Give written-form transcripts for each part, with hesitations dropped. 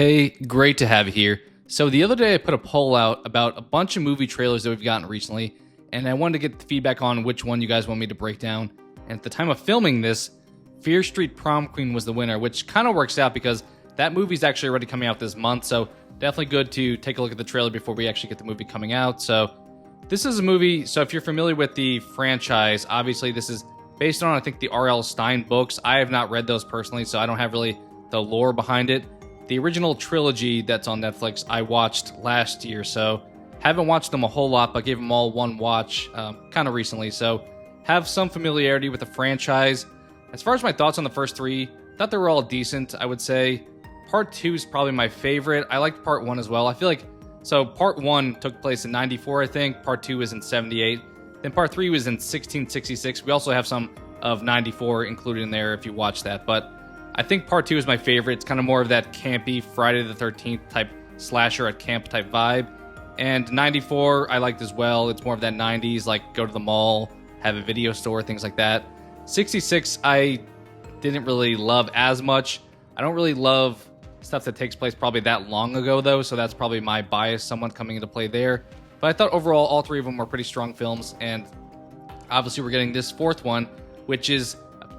Hey, great to have you here. So the other day I put a poll out about a bunch of movie trailers that we've gotten recently, and I wanted to get the feedback on which one you guys want me to break down. And at the time of filming this, Fear Street Prom Queen was the winner, which kind of works out because that movie's actually already coming out this month, so definitely good to take a look at the trailer before we actually get the movie coming out. So this is a movie, so if you're familiar with the franchise, obviously this is based on, I think, the R.L. Stine books. I have not read those personally, so I don't have really the lore behind it. The original trilogy that's on Netflix, I watched last year, so haven't watched them a whole lot, but gave them all one watch kind of recently, so have some familiarity with the franchise. As far as my thoughts on the first three, thought they were all decent, I would say. Part 2 is probably my favorite. I liked Part 1 as well. I feel like, so Part 1 took place in 94, I think. Part 2 is in 78. Then Part 3 was in 1666. We also have some of 94 included in there if you watch that, but I think Part 2 is my favorite. It's kind of more of that campy Friday the 13th type slasher at camp type vibe. And 94 I liked as well. It's more of that 90s, like go to the mall, have a video store, things like that. 66 I didn't really love as much. I don't really love stuff that takes place probably that long ago though, so that's probably my bias, someone coming into play there. But I thought overall all three of them were pretty strong films, and obviously we're getting this fourth one, which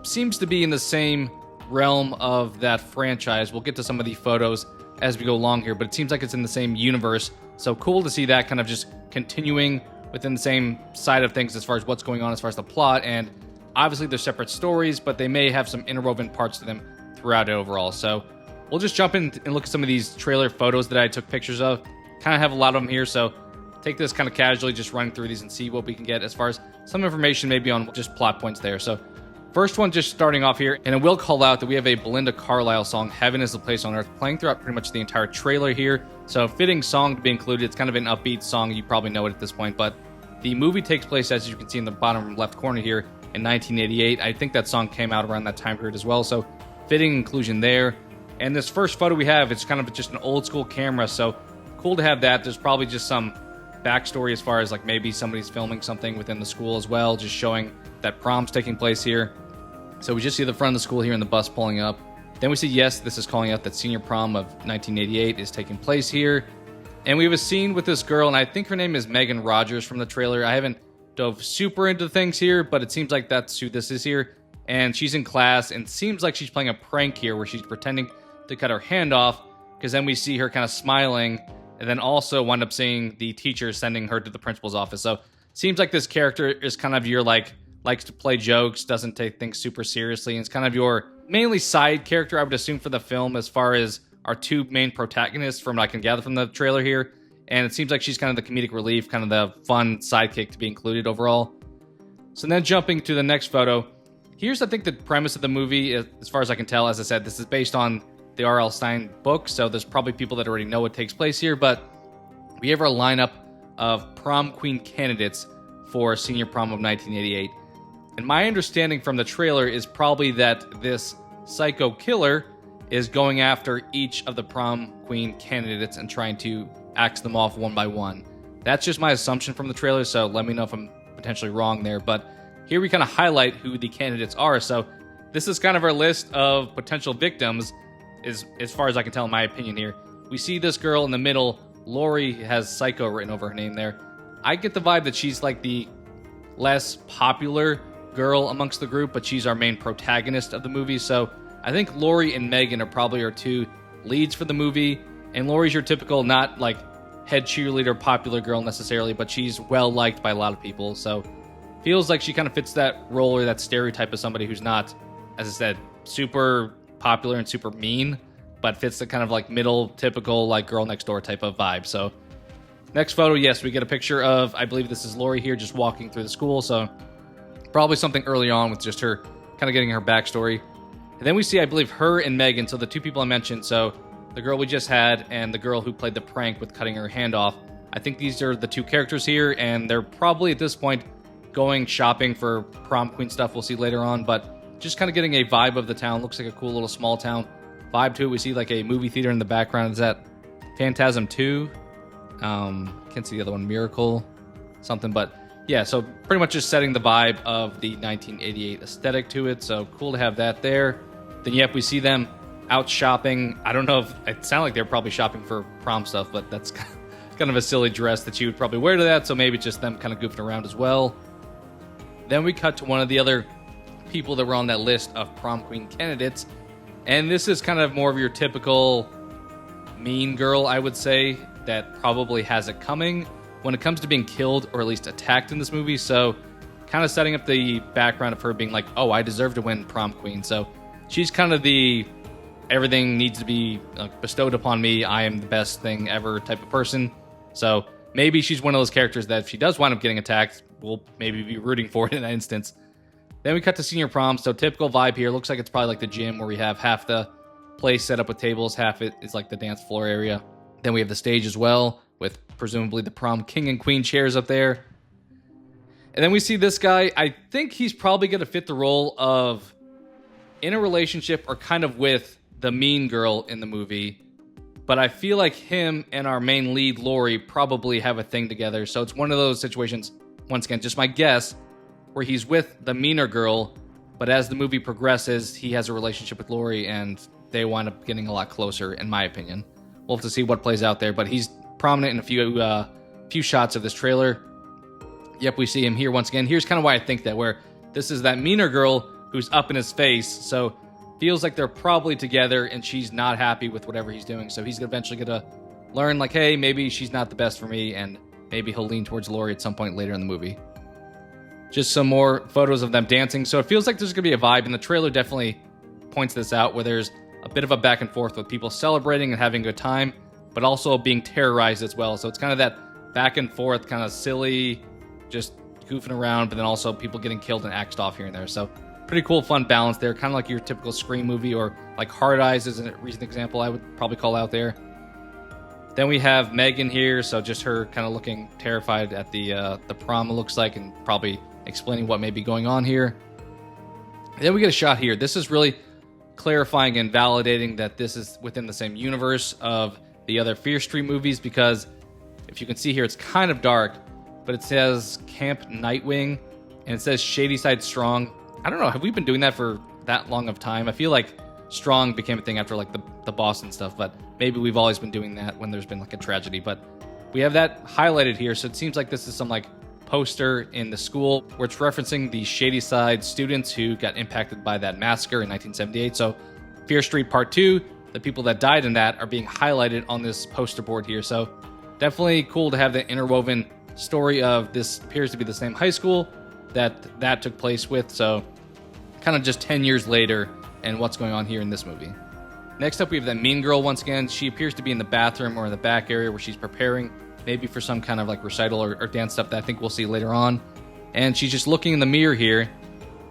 seems to be in the same realm of that franchise. We'll get to some of the photos as we go along here, but it seems like it's in the same universe, so cool to see that kind of just continuing within the same side of things as far as what's going on as far as the plot. And obviously they're separate stories, but they may have some interwoven parts to them throughout it overall. So we'll just jump in and look at some of these trailer photos that I took pictures of. Kind of have a lot of them here, so take this kind of casually, just running through these and see what we can get as far as some information maybe on just plot points there. So first one, just starting off here, and I will call out that we have a Belinda Carlisle song, Heaven is the Place on Earth, playing throughout pretty much the entire trailer here. So fitting song to be included. It's kind of an upbeat song. You probably know it at this point, but the movie takes place, as you can see in the bottom left corner here, in 1988. I think that song came out around that time period as well, so fitting inclusion there. And this first photo we have, it's kind of just an old school camera, so cool to have that. There's probably just some backstory as far as like maybe somebody's filming something within the school as well, just showing that prom's taking place here. So we just see the front of the school here and the bus pulling up. Then we see, yes, this is calling out that senior prom of 1988 is taking place here. And we have a scene with this girl, and I think her name is Megan Rogers from the trailer. I haven't dove super into things here, but it seems like that's who this is here. And she's in class, and seems like she's playing a prank here where she's pretending to cut her hand off, because then we see her kind of smiling, and then also wind up seeing the teacher sending her to the principal's office. So seems like this character is kind of your likes to play jokes, doesn't take things super seriously, and it's kind of your mainly side character, I would assume, for the film as far as our two main protagonists from what I can gather from the trailer here. And it seems like she's kind of the comedic relief, kind of the fun sidekick to be included overall. So then jumping to the next photo, here's I think the premise of the movie, as far as I can tell. As I said, this is based on the R.L. Stine book, so there's probably people that already know what takes place here, but we have our lineup of prom queen candidates for senior prom of 1988. And my understanding from the trailer is probably that this psycho killer is going after each of the prom queen candidates and trying to axe them off one by one. That's just my assumption from the trailer, so let me know if I'm potentially wrong there. But here we kind of highlight who the candidates are. So this is kind of our list of potential victims, as far as I can tell in my opinion here. We see this girl in the middle. Lori has psycho written over her name there. I get the vibe that she's like the less popular girl amongst the group, but she's our main protagonist of the movie. So I think Lori and Megan are probably our two leads for the movie. And Lori's your typical, not like head cheerleader popular girl necessarily, but she's well liked by a lot of people. So feels like she kind of fits that role or that stereotype of somebody who's not, as I said, super popular and super mean, but fits the kind of like middle typical like girl next door type of vibe. So next photo, yes, we get a picture of, I believe this is Lori here, just walking through the school. So probably something early on with just her kind of getting her backstory. And then we see, I believe, her and Megan, so the two people I mentioned, so the girl we just had and the girl who played the prank with cutting her hand off. I think these are the two characters here, and they're probably at this point going shopping for prom queen stuff. We'll see later on, but just kind of getting a vibe of the town. Looks like a cool little small town vibe to it. We see like a movie theater in the background. Is that Phantasm 2? Can't see the other one, Miracle something, but yeah, so pretty much just setting the vibe of the 1988 aesthetic to it. So cool to have that there. Then, yep, we see them out shopping. I don't know if it sounded like they're probably shopping for prom stuff, but that's kind of a silly dress that you would probably wear to that. So maybe it's just them kind of goofing around as well. Then we cut to one of the other people that were on that list of prom queen candidates. And this is kind of more of your typical mean girl, I would say, that probably has it coming when it comes to being killed or at least attacked in this movie. So kind of setting up the background of her being like, oh, I deserve to win prom queen. So she's kind of the everything needs to be bestowed upon me, I am the best thing ever type of person. So maybe she's one of those characters that if she does wind up getting attacked, we'll maybe be rooting for it in that instance. Then we cut to senior prom. So typical vibe here. Looks like it's probably like the gym where we have half the place set up with tables, half it is like the dance floor area. Then we have the stage as well, with presumably the prom king and queen chairs up there. And then we see this guy. I think he's probably going to fit the role of in a relationship or kind of with the mean girl in the movie. But I feel like him and our main lead, Lori, probably have a thing together. So it's one of those situations, once again, just my guess, where he's with the meaner girl, but as the movie progresses, he has a relationship with Lori and they wind up getting a lot closer, in my opinion. We'll have to see what plays out there, but he's prominent in a few shots of this trailer. Yep, we see him here once again. Here's kind of why I think that, where this is that meaner girl who's up in his face, so feels like they're probably together and she's not happy with whatever he's doing. So he's eventually going to learn, like, hey, maybe she's not the best for me, and maybe he'll lean towards Lori at some point later in the movie. Just some more photos of them dancing. So it feels like there's going to be a vibe, and the trailer definitely points this out, where there's a bit of a back and forth with people celebrating and having a good time, but also being terrorized as well. So it's kind of that back and forth, kind of silly, just goofing around, but then also people getting killed and axed off here and there. So pretty cool, fun balance there. Kind of like your typical Scream movie, or like Hard Eyes is a recent example I would probably call out there. Then we have Megan here, so just her kind of looking terrified at the prom, it looks like, and probably explaining what may be going on here. And then we get a shot here. This is really clarifying and validating that this is within the same universe of the other Fear Street movies, because if you can see here, it's kind of dark, but it says Camp Nightwing, and it says Shady Side Strong. I don't know, have we been doing that for that long of time? I feel like Strong became a thing after like the Boston stuff, but maybe we've always been doing that when there's been like a tragedy. But we have that highlighted here, so it seems like this is some like poster in the school where it's referencing the Shady Side students who got impacted by that massacre in 1978. So Fear Street Part 2, the people that died in that are being highlighted on this poster board here. So definitely cool to have the interwoven story of this appears to be the same high school that took place with. So kind of just 10 years later and what's going on here in this movie. Next up, we have that mean girl once again. She appears to be in the bathroom or in the back area where she's preparing maybe for some kind of like recital or dance stuff that I think we'll see later on. And she's just looking in the mirror here.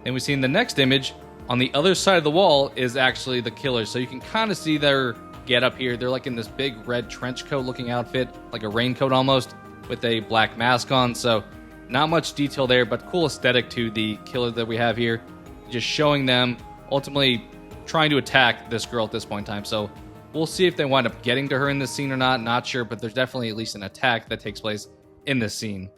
And we see in the next image, on the other side of the wall is actually the killer. So you can kind of see their get up here. They're like in this big red trench coat looking outfit, like a raincoat almost, with a black mask on. So not much detail there, but cool aesthetic to the killer that we have here. Just showing them ultimately trying to attack this girl at this point in time. So we'll see if they wind up getting to her in this scene or not sure, but there's definitely at least an attack that takes place in this scene.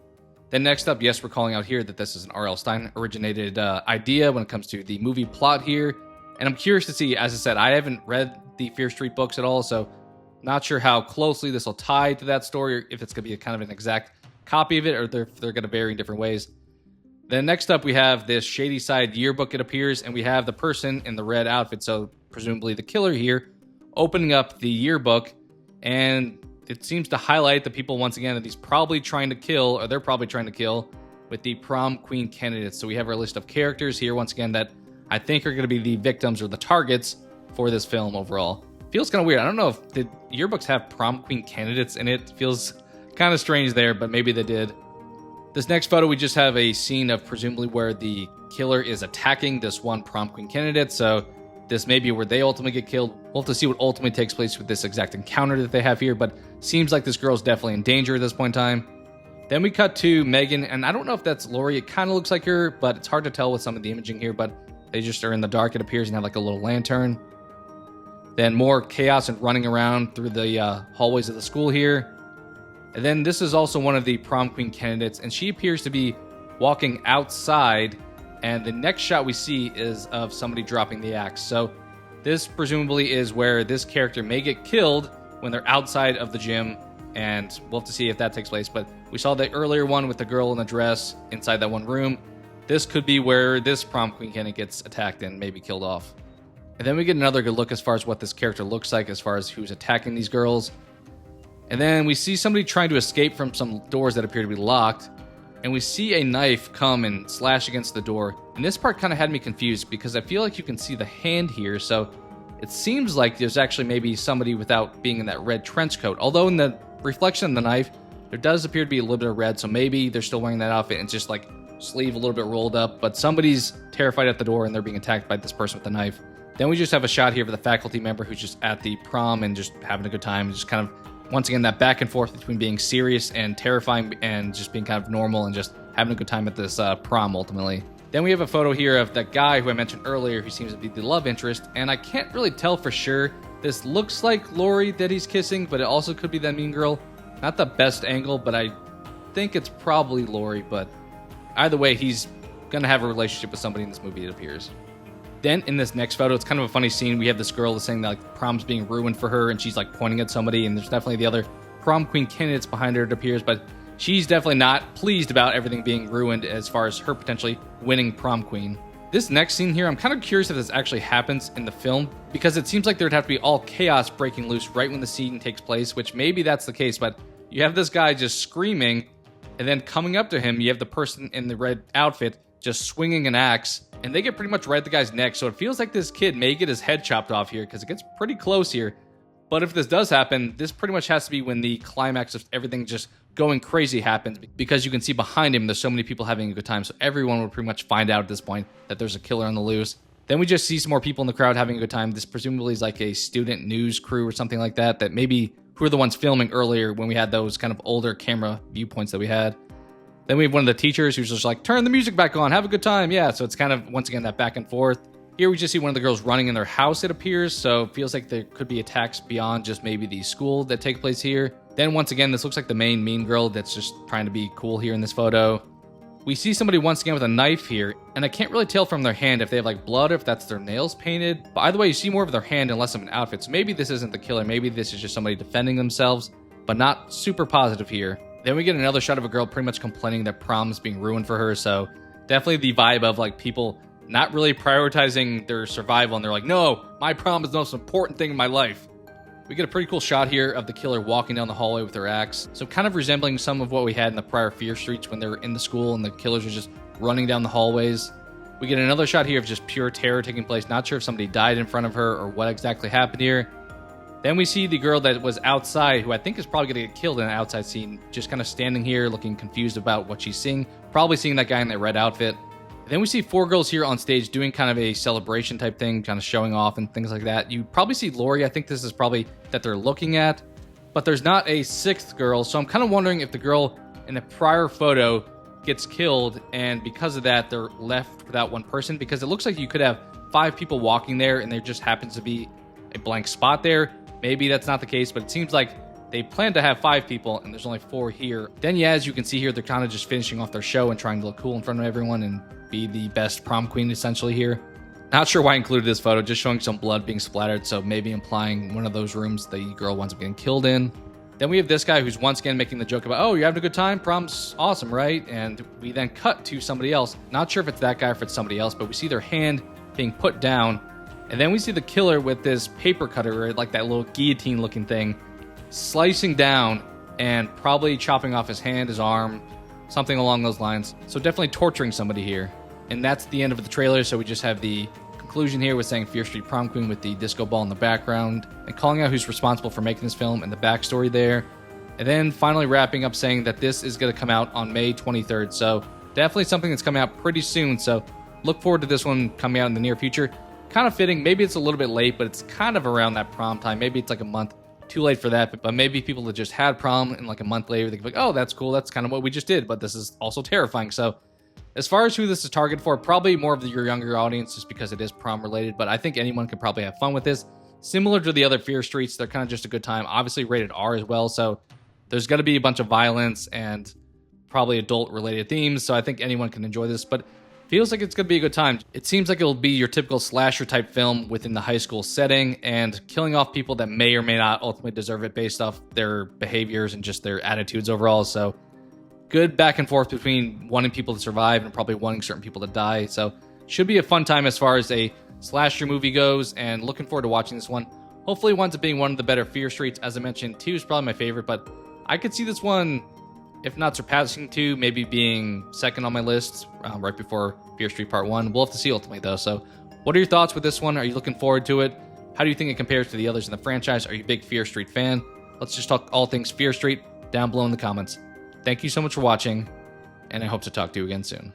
Then next up, yes, we're calling out here that this is an R.L. Stine originated idea when it comes to the movie plot here. And I'm curious to see, as I said, I haven't read the Fear Street books at all, so not sure how closely this will tie to that story, or if it's going to be a kind of an exact copy of it, or they're going to vary in different ways. Then next up, we have this Shady Side yearbook, it appears, and we have the person in the red outfit, so presumably the killer here, opening up the yearbook, and it seems to highlight the people once again that he's probably trying to kill, or they're probably trying to kill, with the prom queen candidates. So we have our list of characters here once again that I think are going to be the victims or the targets for this film overall. Feels kind of weird. I don't know if the yearbooks have prom queen candidates in it. Feels kind of strange there, but maybe they did. This next photo, we just have a scene of presumably where the killer is attacking this one prom queen candidate. So this may be where they ultimately get killed. We'll have to see what ultimately takes place with this exact encounter that they have here, but seems like this girl's definitely in danger at this point in time. Then we cut to Megan, and I don't know if that's Lori. It kind of looks like her, but it's hard to tell with some of the imaging here, but they just are in the dark, it appears, and have like a little lantern. Then more chaos and running around through the hallways of the school here. And then this is also one of the prom queen candidates, and she appears to be walking outside. And the next shot we see is of somebody dropping the axe. So This presumably is where this character may get killed when they're outside of the gym, and we'll have to see if that takes place. But we saw the earlier one with the girl in the dress inside that one room. This could be where this prom queen candidate gets attacked and maybe killed off. And then we get another good look as far as what this character looks like, as far as who's attacking these girls. And then we see somebody trying to escape from some doors that appear to be locked. And we see a knife come and slash against the door. And this part kind of had me confused because I feel like you can see the hand here. So it seems like there's actually maybe somebody without being in that red trench coat. Although in the reflection of the knife, there does appear to be a little bit of red. So maybe they're still wearing that outfit and it's just like sleeve a little bit rolled up. But somebody's terrified at the door and they're being attacked by this person with the knife. Then we just have a shot here of the faculty member who's just at the prom and just having a good time. Just kind of, once again, that back and forth between being serious and terrifying and just being kind of normal and just having a good time at this prom, ultimately. Then we have a photo here of that guy who I mentioned earlier who seems to be the love interest, and I can't really tell for sure. This looks like Lori that he's kissing, but it also could be that mean girl. Not the best angle, but I think it's probably Lori, but either way, he's gonna have a relationship with somebody in this movie, it appears. Then in this next photo, it's kind of a funny scene. We have this girl saying that like prom's being ruined for her, and she's like pointing at somebody, and there's definitely the other prom queen candidates behind her, it appears, but she's definitely not pleased about everything being ruined as far as her potentially winning prom queen. This next scene here, I'm kind of curious if this actually happens in the film, because it seems like there'd have to be all chaos breaking loose right when the scene takes place, which maybe that's the case, but you have this guy just screaming, and then coming up to him, you have the person in the red outfit just swinging an axe, and they get pretty much right at the guy's neck. So it feels like this kid may get his head chopped off here because it gets pretty close here. But if this does happen, this pretty much has to be when the climax of everything just going crazy happens, because you can see behind him there's so many people having a good time. So everyone would pretty much find out at this point that there's a killer on the loose. Then we just see some more people in the crowd having a good time. This presumably is like a student news crew or something like that, that maybe who are the ones filming earlier when we had those kind of older camera viewpoints that we had. Then we have one of the teachers who's just like, turn the music back on, have a good time. Yeah, so it's kind of, once again, that back and forth. Here we just see one of the girls running in their house, it appears. So it feels like there could be attacks beyond just maybe the school that take place here. Then once again, this looks like the main mean girl that's just trying to be cool here in this photo. We see somebody once again with a knife here, and I can't really tell from their hand if they have like blood or if that's their nails painted. But either way, you see more of their hand and less of an outfit. So maybe this isn't the killer. Maybe this is just somebody defending themselves, but not super positive here. Then we get another shot of a girl pretty much complaining that prom's being ruined for her. So definitely the vibe of like people not really prioritizing their survival. And they're like, no, my prom is the most important thing in my life. We get a pretty cool shot here of the killer walking down the hallway with her axe. So kind of resembling some of what we had in the prior Fear Streets when they were in the school and the killers are just running down the hallways. We get another shot here of just pure terror taking place. Not sure if somebody died in front of her or what exactly happened here. Then we see the girl that was outside, who I think is probably going to get killed in an outside scene, just kind of standing here looking confused about what she's seeing. Probably seeing that guy in that red outfit. And then we see four girls here on stage doing kind of a celebration type thing, kind of showing off and things like that. You probably see Lori. I think this is probably that they're looking at. But there's not a sixth girl, so I'm kind of wondering if the girl in the prior photo gets killed, and because of that, they're left without one person, because it looks like you could have 5 people walking there, and there just happens to be a blank spot there. Maybe that's not the case, but it seems like they plan to have 5 people, and there's only 4 here. Then, yeah, as you can see here, they're kind of just finishing off their show and trying to look cool in front of everyone and be the best prom queen, essentially, here. Not sure why I included this photo, just showing some blood being splattered, so maybe implying one of those rooms the girl winds up getting killed in. Then we have this guy who's once again making the joke about, oh, you're having a good time? Prom's awesome, right? And we then cut to somebody else. Not sure if it's that guy or if it's somebody else, but we see their hand being put down. And then we see the killer with this paper cutter, or like that little guillotine looking thing, slicing down and probably chopping off his hand, his arm, something along those lines. So definitely torturing somebody here. And that's the end of the trailer. So we just have the conclusion here with saying Fear Street Prom Queen with the disco ball in the background and calling out who's responsible for making this film and the backstory there. And then finally wrapping up saying that this is going to come out on May 23rd. So definitely something that's coming out pretty soon. So look forward to this one coming out in the near future. Kind of fitting. Maybe it's a little bit late, but it's kind of around that prom time. Maybe it's like a month too late for that, but maybe people that just had prom and like a month later, they can be like, oh, that's cool. That's kind of what we just did, but this is also terrifying. So as far as who this is targeted for, probably more of your younger audience just because it is prom related, but I think anyone can probably have fun with this. Similar to the other Fear Streets, they're kind of just a good time. Obviously rated R as well, so there's going to be a bunch of violence and probably adult related themes, so I think anyone can enjoy this, but Feels like it's going to be a good time. It seems like it'll be your typical slasher type film within the high school setting and killing off people that may or may not ultimately deserve it based off their behaviors and just their attitudes overall. So good back and forth between wanting people to survive and probably wanting certain people to die. So should be a fun time as far as a slasher movie goes, and looking forward to watching this one. Hopefully it winds up being one of the better Fear Streets. As I mentioned, 2 is probably my favorite, but I could see this one, if not surpassing 2, maybe being second on my list, right before Fear Street Part 1. We'll have to see ultimately, though. So what are your thoughts with this one? Are you looking forward to it? How do you think it compares to the others in the franchise? Are you a big Fear Street fan? Let's just talk all things Fear Street down below in the comments. Thank you so much for watching, and I hope to talk to you again soon.